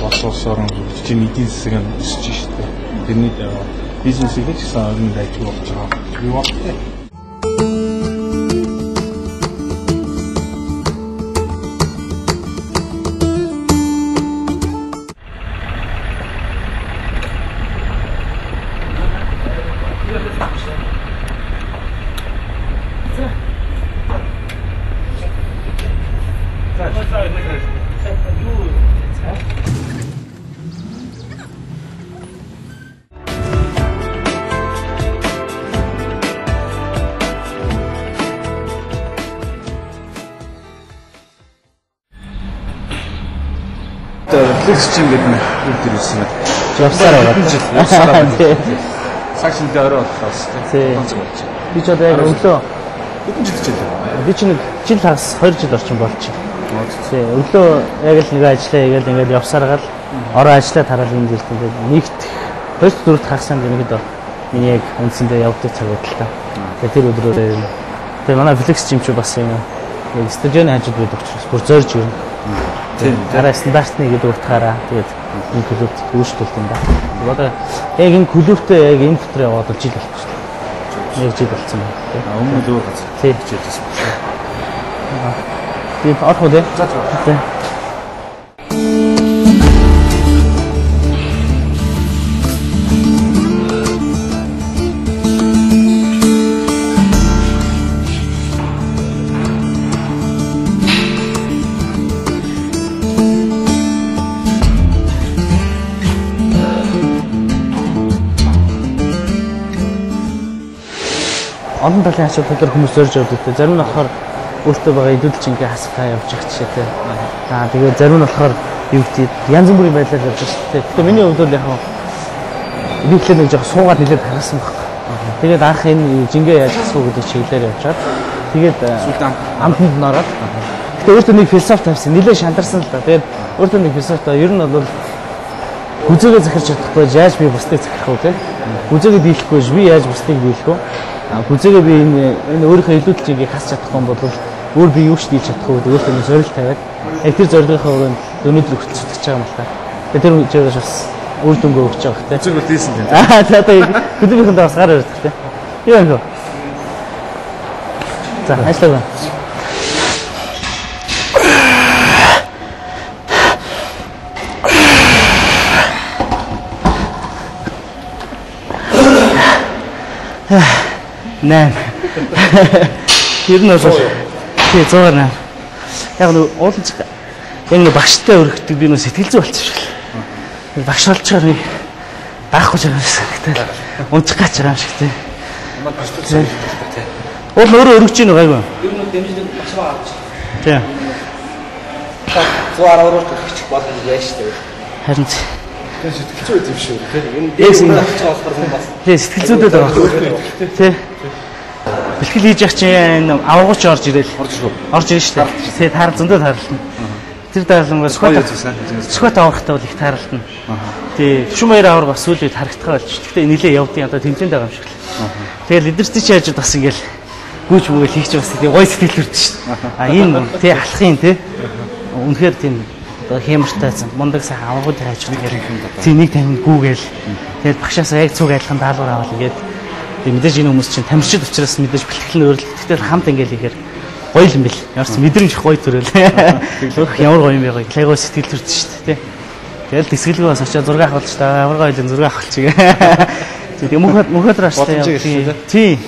Босоосоор чинь эдийн засаг нь өсөж штэ. Тэрний бизнесийг ч гэсэн өрн дайгүй болж байгаа. Юу болтой? Флекс чинь гэдэг нь юу тэр юусэн бэ? Явсаар байгаа. Сакшн дээр болохоос тий. Би ч одоо яг өглөө хэдэн жил хичээлээ. би ч нэг жил хагас 2 жил орчим болчих. Тий. Өглөө яг л нэг ажиллаа яг л ингээд явсаар гал ороо ажиллаа тараал юм гэлт ингээд нэгт 2-4 хагасанд ингээд миний яг үндсэндээ явдаг цаг удаа. Тэгээ тэр өдрөө тэгээ манай флекс чим ч бас юм яг студионы хажууд байдаг учраас бүр зорж ирнэ. Тийм. Дараа стандартны гэдэг утгаараа тэгээд энэ клубт үүсгүүлт юм да. Одоо яг энэ клубтээ яг энэ дотор яваад жил болчихсон. Нэг жил болсон байна. Өмнө нь өөр газар. Тийм. Хичээлсэн. Тийм орох уу дээ? За. Тийм. Олон талын асуудлаар хүмүүс зорж явдаг. Зарим нь болохоор өөртөө байгаа идэвхтэй ингээ хасахаа явж байгаа жишээтэй. За тэгээд зарим нь болохоор юу гэдэг янз бүрийн байдлаар явж байгаа шүү дээ. Гэхдээ миний хувьд бол яг би ихлээр нэг жоох суугаад нэлээд харсан байхгүй. Тэгээд анх энэ жингээ яаж хасах уу гэдэг чиглэлээр явжгаад тэгээд амтнд нь ороод гэхдээ өөртөө нэг философи тавьсан. Нэлээд шантарсан л да. Тэгээд өөртөө нэг философи ер нь бол гүзээгээ захирч чадахгүй яаж би бусдыг захирах вэ те? Гүзээгээ дийлэхгүй би яаж бусдыг дийлэх вэ? Гүзээгээ би энэ өөрийнхөө илүүдэлж ингээ хасч чадахгүй юм бол өөр би юу ч дийлж чадахгүй гэдэг өөртөө нэг зорилт тавиад яг тэр зорилгынхаа өрөөнд өнөөдөр хүртэл зүтгэж байгаа юм л та. Тэгээд тэр жигээс бас үр дүнгээ өгч байгаа хэ. Зүг үлдээсэн тийм. За одоо хөдөлгөөнд бас гараар ирдэг те. Юу юм бэ? За ажиллаа. Наа. Тэр нь бол тий 108. Яг нэг ууланч яг нэг багштай өргөдөг би нөө сэтгэл зүй болчихсон шүү. Багш олчоор нэг даахгүй ч юм санагтай. Унцах гэж байгаа юм шиг тий. Манай биштэй тий. Уул өөрөө өргөж гин гайгүй. Ер нь дэмжлэг багш байгаа авч. Тий. 110 орчим хийчих болно яаж шүү дээ. Харин Сэтгэл зүй юм шүү. Энэ дээс нь авч байгаа болохоор бас. Тий сэтгэл зүйтэй байгаа. Тий. Бэлтгэл хийж явах чинь авгууч орж ирэл. Орж ирнэ шүү дээ. Тий таар зөндөө таарлна. Тэр даалгавар Сүхбат аврахтаа бол их тааралдана. Тий, Төвшин баяр авар бас сүүлийн үед харагдахаа болж. Гэхдээ нилээ явдیں۔ Одоо тэмцээнд байгаа юм шиг л. Тэгэл эдгэрч чи яаж бас ингээл гүйж мөгөл хийч бас тий гой сэтгэл төрдөг шүү дээ. А ийм тий алхахын тий. Үнэхээр тийм одоо хэмэртайсан мундаг сайхан аврагууд хайж байгаа юм. Тий нэг тамиг гүүгээл. Тэгэл багшаасаа яг цуг айлхан даалгавар аваад ингээд мэдээж энэ хүмүүс чинь тамирчид учраас мэдээж бэлтгэл нь өөрлөлт. Тэгтэл хамт ингээл ихээр гоё юм бэл. Ямарч мэдрэмж гоё төрөл. Ямар гоё юм бэ гоё. Лего сэтгэл төрдөг шүү дээ тий. Тэгэл тэсгэлгүй бас очиж зураг авах болж та ямар гоё зураг авах чиг. Тэгээ мөхөд раш тий.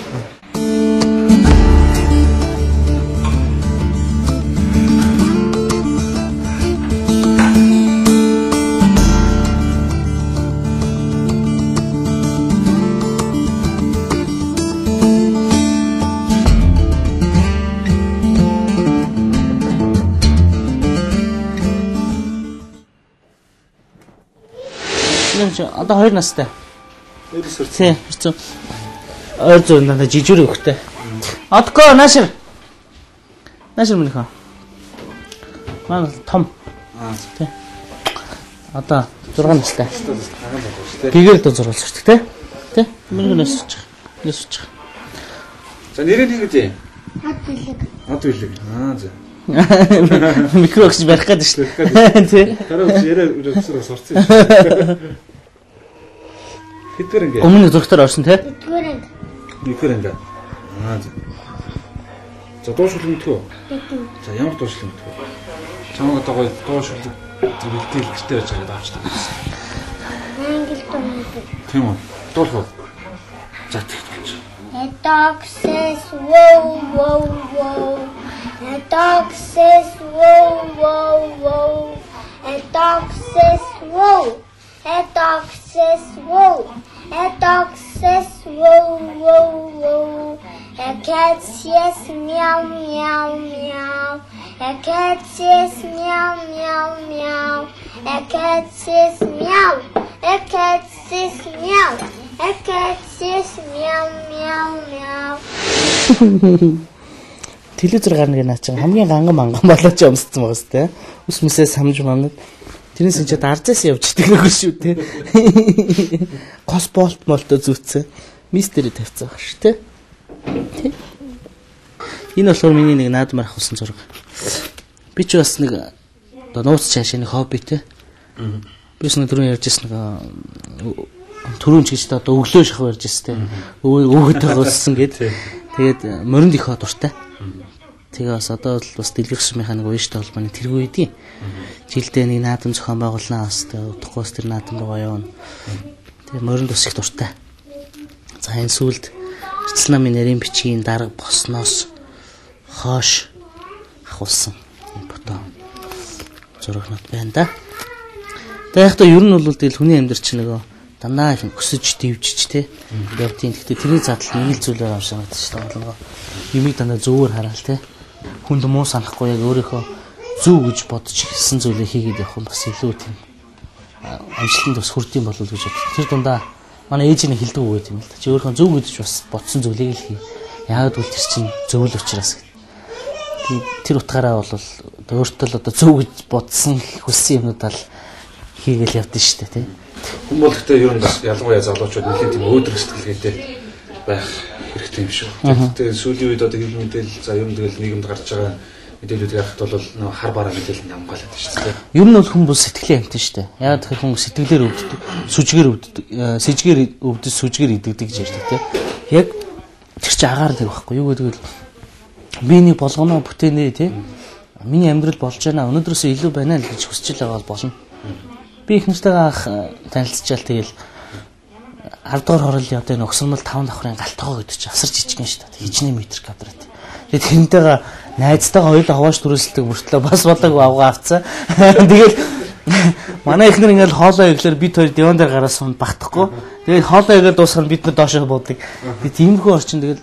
Одоо 2 настай. 9 тий. Ойр зүүн надад жижиг хөхтэй. Одко наашир. Наашир минь хаа. Манай том. Тий. Одоо 6 настай. Гэгээр дөө зурвалж тий. Тий. Минь нэсэж. За нэрээ нь гэж. Хад билэг. За. Микрогч барих гэдэг шүү дээ. Тий. Тараа яриа өрөөсөөр сурцсан. Хэдгээр ингэ? Өмнө зургатаар орсон тий? Хэдгээр ингэ? За дуушуулах мэдгүй. За ямар дуушуулах мэдгүй. Чамаг одоо гоё дуушуулах зөвлөлтийг гэртээ байж байгаа авч таа. Англи дуу. Тийм үү? Дуушгүй. За тэгж. A dog says whoa whoa whoa. A dog says whoa whoa whoa. A dog says whoa. A dog says whoa. A dog says whoa whoa whoa. A cat says meow meow meow. A cat says meow meow meow. A cat says meow. A cat says meow. A cat says meow meow meow. Телевизээр гарна гэнэ чинь хамгийн манган болооч өмссөн байгаа сте. Ус мэсээ самж мангад. Тэрнээс энэ ч арзаас явж идэггүй шүү те. Кос болт молто зүтсэн. Мистери тавьцсан баг шүү те. Энэ болохоор миний нэг наадмаар авсан зураг. Би ч бас нэг одоо нууц цаашаа нэг хобби те. Бис нэг түрүүн ярьж ирсэн нэг түрүүн ч гэж одоо өглөө шахав ярьж ирсэн те. Өөгдөө госсон гэд. Тэгээд моринд их дуртай. Тэгээ бас одоо бас дэлгэрчмийнхаа нэг ууштай холбооны тэргүй идэв. Жилдээ нэг наадам зохион байгуулнаа бас удахгүй бас тэр наадам руу явна. Тэгээ моринд бас их дуртай. За энэ сүлд Эцэл намын нарийн бичгийн дарга босноос хоош ахуулсан фото зурагнууд байна да. Тэгээ яг та ер нь бол тэгэл хүний амьдрал чинь нөгөө дандаа өсөж дивжиж те явдیں۔ Гэхдээ тэрний задал нэг л зүйлээр амшаад шүү дээ. Болгоо юмыг дандаа зөвөр хараал те. Хүнд муу санахгүй яг өөрийнхөө зөв гэж бодож хэлсэн зүйлээ хийгээд явах нь бас илүү тийм амжилтанд бас хүрдэм болов гэж бод. Тэр дундаа манай ээж нь хэлдэг үг юм л да. Чи өөрийнхөө зөв гэж бас бодсон зүйлийг л хий. Яагаад үл тэр чинь зөв л учраас. Тэр утгаараа бол өөртөө л одоо зөв гэж бодсон хүссэн юмнуудаа л хийгээл явдсан шүү дээ тий. Хүн бол гэхдээ ер нь бас ялангуяа залуучууд нэлээд тийм өөдрөг сэтгэлгээтэй байх хэрэгтэй юм шүү. Гэхдээ сүүлийн үед одоо хэвлэл мэдээлэл за юм тэгэл нийгэмд гарч байгаа мэдээлэлүүд яхад бол нөө хар бараа мэдээлэл хамгаалаад байна шүү дээ. Ер нь бол хүмүүс сэтгэлийн амт шүү дээ. Яагаад тэгэхээр хүмүүс сэтгэлээр өвддөг, сүжгээр өвддөг, сэжгээр өвдөж сүжгээр идэгдэг гэж ярьдаг тий. Яг тэр чи агаар л байхгүй юу гэдэг л би нэг болгоно бүтээнэ тий. Миний амьдрал болж байна. Өнөөдрөөсөө илүү байна л гэж хүсэж байгаа бол болно. Би их нэртэйгээ анх танилцчаал тэгэл 10 дугаар хорлын одоо энэ огсормол 5 давхрын галтгоо гэдэг чи асар жижигэн шүү дээ. Хичнээн метр квадрат. Тэгээд тэрнтэйгээ найзтайгаа хоёулаа хавааш түрээсэлдэг мөртлөө бас болоогүй авгаа авцсан. Тэгэл манай ихнэр ингээл хоолоо иглэр бид хоёр диван дээр гараас сум багтахгүй. Тэгээд хоолоо игээд дуусгана бид нар доошоо буудаг. Би тиймэрхүү орчин тэгэл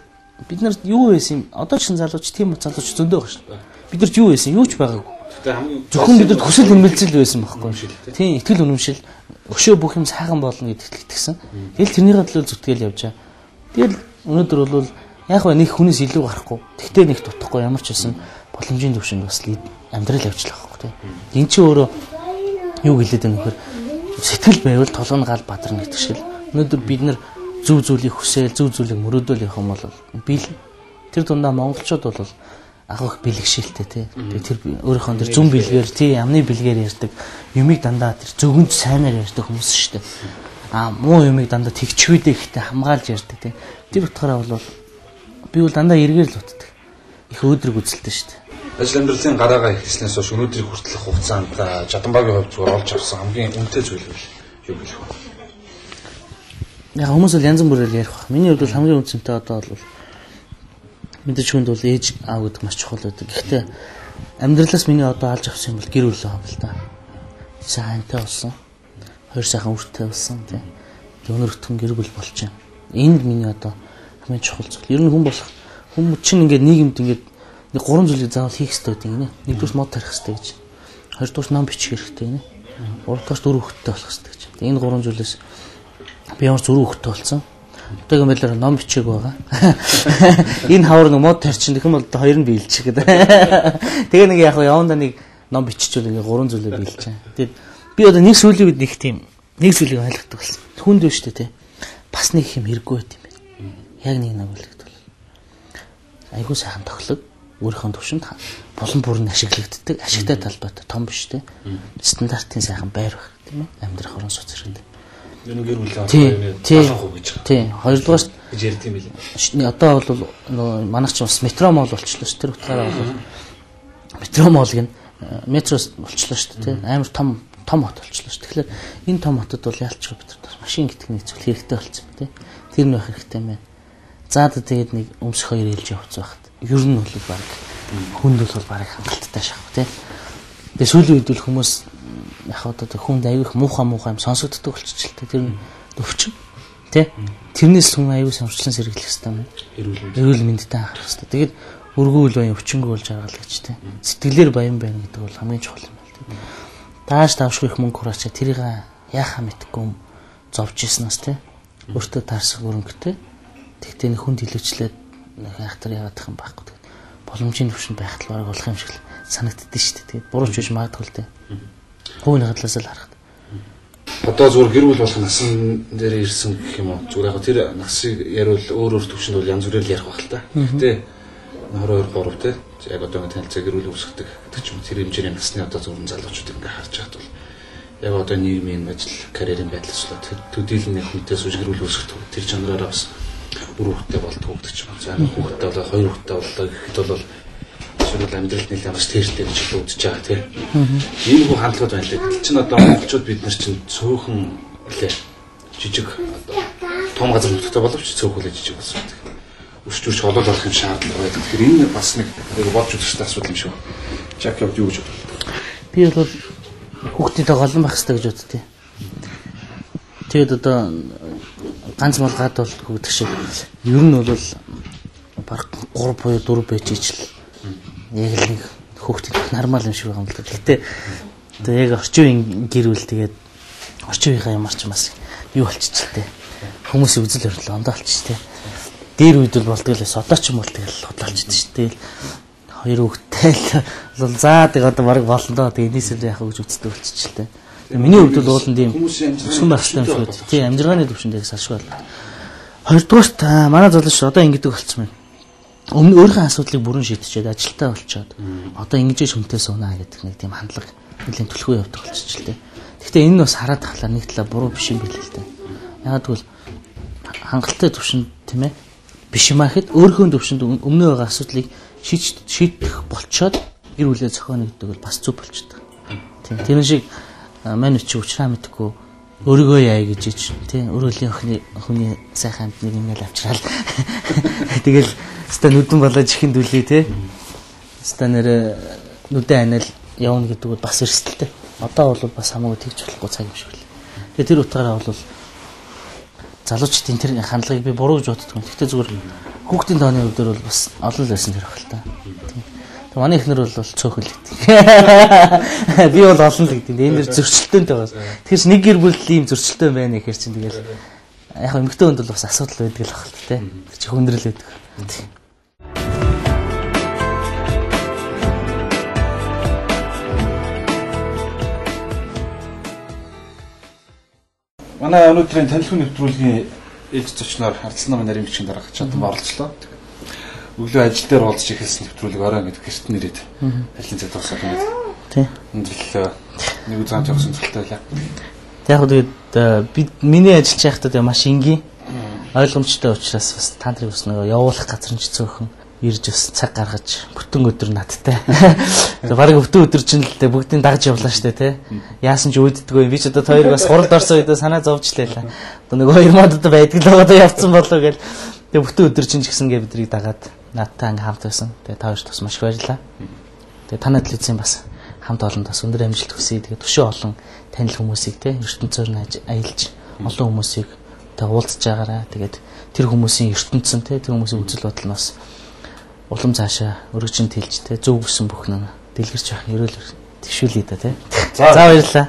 бид нар юу байсан юм? Одоо ч залууч тийм залууч зөндөө байгаа шүү дээ. Бид нарт юу байсан? Юу ч байгаагүй. Зөвхөн бидэд хүсэл хэмэлцэл байсан байхгүй юм. Тийм, итгэл үнэмшил өшөө бүх юм сайхан болно гэдэгт итгэсэн. Тэгэл тэрнийхээ төлөө зүтгэл явжаа. Тэгэл өнөөдөр бол яг ба нэг хүнээс илүү гарахгүй. Тэгтээ нэг дутхгүй ямар ч байсан боломжийн төвшөнд бас амьдрал явж л байгаа байхгүй. тий. Энд чи өөрөө юу гэлээд байна вэхээр сэтгэл байвал толгойн гал бадарна гэдэг шиг л. Өнөөдөр бид нар зөв зүйлийг хүсээл, зөв зүйлийг мөрөөдөөл явах юм бол тэр дундаа монголчууд бол агах бэлгшээлтэй тий. Тэр өөрийнхөө тэр зүн бэлгээр тий амны бэлгээр ярьдаг юмыг дандаа тэр зөвгөнд сайнаар ярьдаг хүмүүс шүү дээ. Муу юмыг дандаа тэгчвэдэ гэхдээ хамгаалж ярьдаг тий. Тэр утгаараа бол би бол дандаа эргээр л утдаг. Их өөдрөг үзэлтэй шүү дээ. Ажил амьдралын гараагаа ихснээс хойш өнөөдрийг хүртэлх хугацаанд Жаданбаагийн хувьд зүгээр олж авсан хамгийн үнэтэй зүйл юу гэх вэ? Яг хүмүүс бол янз бүрээр ярих баг. Миний хувьд бол хамгийн үнэтэй одоо бол мэдээж хүнд бол ээж аав гэдэг маш чухал байдаг. Гэхдээ амьдралаас миний одоо алж авсан юм бол гэр бүл байгаа юм л да. Сайнтай болсон. Хоёр сайхан үртэй болсон тийм. Өнөр өтгөн гэр бүл болж байна. Энд миний одоо хамгийн чухал зүйл. Ер нь хүн чинь ингээд нийгэмд ингээд нэг гурван зүйлийг заавал хийх хэрэгтэй гэдэг юм. Нэгдүгээр мод тарих хэрэгтэй гэж. Хоёрдугаар ном бичих хэрэгтэй гинэ. Гуравдугаар дөрөв хөлттэй болох хэрэгтэй гэж. Энэ гурван зүйлээс би ямар зөрүү хөлттэй болсон. Одоо юм байлаа ном бичээг байгаа. Энэ хавар нэг мод тарчин гэх юм бол хоёр нь биелчих гэдэг. Тэгээ нэг яг явандаа нэг ном биччихвэл ингээ гурван зүйлээ биелж байгаа. Тэгээд би одоо нэг сүүлийн үед нэг тийм нэг зүйлийг ойлгодог болсон. Хүнд биш үү те. Бас нэг юм хэрэггүй байт юм байна. Яг нэг ойлгодог. Айгуу сайхан тоглог. Өөрийнхөө төвшөнд булан бүрэн ашиглагддаг. Ашигтай талбайтай том биш те. Стандартын сайхан байр байх тийм ээ. Амьдрах орон сууц хэрэгтэй. Ер нь гэр бүлийн болох уу гэж байгаа. Тийм. Хоёрдугаар гэж ярьд юм билээ. Одоо бол манайх ч бас метромол болчихлоо ш. Тэр утгаараа бол метромол гэн метрос болчихлоо ш. Тийм. Амар том хот болчихлоо ш. Тэгэхээр энэ том хотод бол яалчгүй бид нар машин гэдэг нэг зүйл хэрэгтэй болсон тийм. Тэр нь байх хэрэгтэй юм байна. Заад тэгээд нэг өмсөх хоёр ээлж явц байхад. Ер нь бол баг хүнд бол баг хангалттай шахав тийм. Тэгээ сүүлийн үед бол хүмүүс яг одоо хүнд аюух муухай юм сонсогддог болчихлоо. Тэр нь өвчин тий. Тэрнээс хүн аюу самчлан сэргийлэх хэрэгтэй юм. Эрүүл мэндэд анхаарах хэрэгтэй. Тэгээд өргөөл баян өвчнгөө болж аргалагч тий. Сэтгэлээр баян байна гэдэг бол хамгийн чухал юм байна тий. Тааш тавшгүй их мөнгө хураачаа тэрийг яахаа мэдгүй зовж ирснаас тий. Өөртөө таарсах өрөнгөтэй. Тэгтээ нэг хүнд илүүчлээд яахтар яагаад их юм байхгүй. Боломжийн төвшөнд байхад л болох юм шиг л санагддээ шүү дээ. Тэгээд бурууч биш магадгүй л дээ. Хууны хадлаас л харахад. Одоо зүгээр гэр бүл болох насан дээр ирсэн гэх юм уу? Зүгээр яг тэр насыг яривал өөр төвшөнд бол янз бүрээр ярих байх л та. Гэтэ 22 3 те яг одоо ингэ танилцаа гэр бүл үүсгдэг гэдэг ч юм тэр хэмжээний насны одоо зөвхөн залуучуудыг ингээ харж байхад бол яг одоо нийгмийн ажил карьерийн байдлаас л төдийлний хүнээс үж гэр бүл үүсгэх тэр чанараараа бас бүр хүүхдтэй болдог гэдэг ч юм. За хүүхдтэй болоо хоёр хүүхдтэй болоо гэхэд бол шууд амьдралд нэлээд маш тэртэй гэж үзэж байгаа тийм. Ийм хүү хандлагууд байна лээ. Гэтэл чинь одоо монголчууд бид нар чинь цөөхөн үлээ жижиг одоо том газар нутагтай боловч цөөхөлөө жижиг болсон. Өшчүүч холол болох юм шаардлага байдаг. Тэгэхээр энэ бас нэг бодж үзэх асуудал юм шиг. Жакоб юу гэж бодлоо? Би бол хүүхдтэй голон байх хэрэгтэй гэж боддتي. Тэгээд одоо ганц мал гад бол гэдэг шиг ер нь бол баг 3 буюу 4 байж ичл яг л нэг хүүхдэд нормал юм шиг байгаа юм л да. Гэтэ одоо яг орчин үеийн гэр бүл тэгээд орчин үеийнхаа ямар ч бас юу болчихжээ. Хүмүүсийн үзэл баримтлал ондоо болчихжээ. Дээр үед бол болдгоо л одоо ч юм бол тэгэл хотлолчихдээ шүү. Тэгэл хоёр хүүхдтэй л заа тэг одоо баг болно доо. Тэг энэсээ яхаа гэж үздэг болчихжээ. Миний хувьд бол уулын тийм өсгөн байх хэрэгтэй юм шиг байна. Тийм амжиргааны төвшөндөө салшгүй байна. Хоёрдугаарт манай залууч одоо ингэдэг болцсон байна. Өмнө өөрийнхөө асуудлыг бүрэн шийдчихэд ажилтаа болчоод одоо ингэж хүнтэй суунаа гэдэг нэг тийм хандлага нэлийн түлхүү явдаг болчихжээ. Гэхдээ энэ нь бас хараад тахлаа нэг талаа буруу биш юм билээ л дээ. Ягаад гэвэл хангалттай төвшөнд тийм ээ биш юм ахэд өөрийнхөө төвшөнд өмнө байгаа асуудлыг шийдэх болчоод гэр бүлээ зохионо гэдэг бол бас зүг болчихдог. Тийм тэр шиг мань чи уучраа мэдхгүй өөрийгөө яа гэж тийм өрөөлийн хүний сайхан амтныг ингээл авчраал. Тэгэл ста нүдэн болоо чихэнд үлээ те. Ста нэр нүдэн анил явна гэдэг бол бас эрсдэлтэй. Одоо бол бас хамаагүй тэгж болохгүй цаг юм шиг л. Тэгээ тэр утгаараа бол залуучдын тэр хандлагыг би буруу гэж боддог юм. Гэхдээ зүгээр хүүхдийн тооны хувьд бол бас олон л байсан тэр байх л та. Тэгээ манай ихнэр бол цөөхөл гэдэг. Би бол олон л гэдэг. Энэ дэр зөрчилтөнтэй байгаас. Тэгэхээр нэг гэр бүл ийм зөрчилтөө байна гэхээр чинь тэгэл яг эмэгтэй хүнд бол бас асуудал байдаг л байна те. Чи хүндрэл байдаг. Манай өнөөдрийн танилцуулгын нэвтрүүлгийн ээлж зочноор Ардсан намын нарийн бичгийн дарга Чадан оролцлоо. Өглөө ажил дээр уулзч ихэлсэн нэвтрүүлэг орой гэдэг гэрт нэрээд ажлын цаг тусаад байна. Тийм. Өндөрлөө нэг үзэн жоох сонирхолтой байлаа. Яг тэгээд би миний ажиллаж байхдаа маш энгийн ойлгомжтой учраас бас та нарыг бас нэг явуулах газар нь цөөхөн ирж бас цаг гаргаж бүтэн өдөр надтай. За барыг бүтэн өдөр чинь л бүгдийг дагж явлаа штэ тий. Яасан ч үүддэггүй. Би ч одоо хоёрыг бас хурд орсон үедээ санаа зовжлээ л. Одоо нэг хоёр мод одоо байдаг л одоо явцсан болоо гэл. Тэгээ бүтэн өдөр чинь ч гэсэнгээ бидрийг дагаад надтай ингээм хамт байсан. Тэгээ та хоёрт бас маш их баярлалаа. Тэгээ танай телевизэн бас хамт олонд бас өндөр амжилт хүсье. Тэгээ төшөө олон танил хүмүүсийг тий ертөнцөөр нь аялж олон хүмүүсийг тэгээ уулзж байгаараа. Тэгээд тэр хүмүүсийн ертөнцийн тий тэр хүмүүсийн үзэл бодол нь бас улам цаашаа өргөжин тэлж те зөв өссөн бүхэн дэлгэрч явах ерөөл төвшүүлээ да те. За баярлалаа.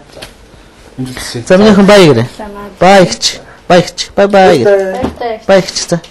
За минийхэн бай гэрээ. Байгч. Бай бай. Байгч за.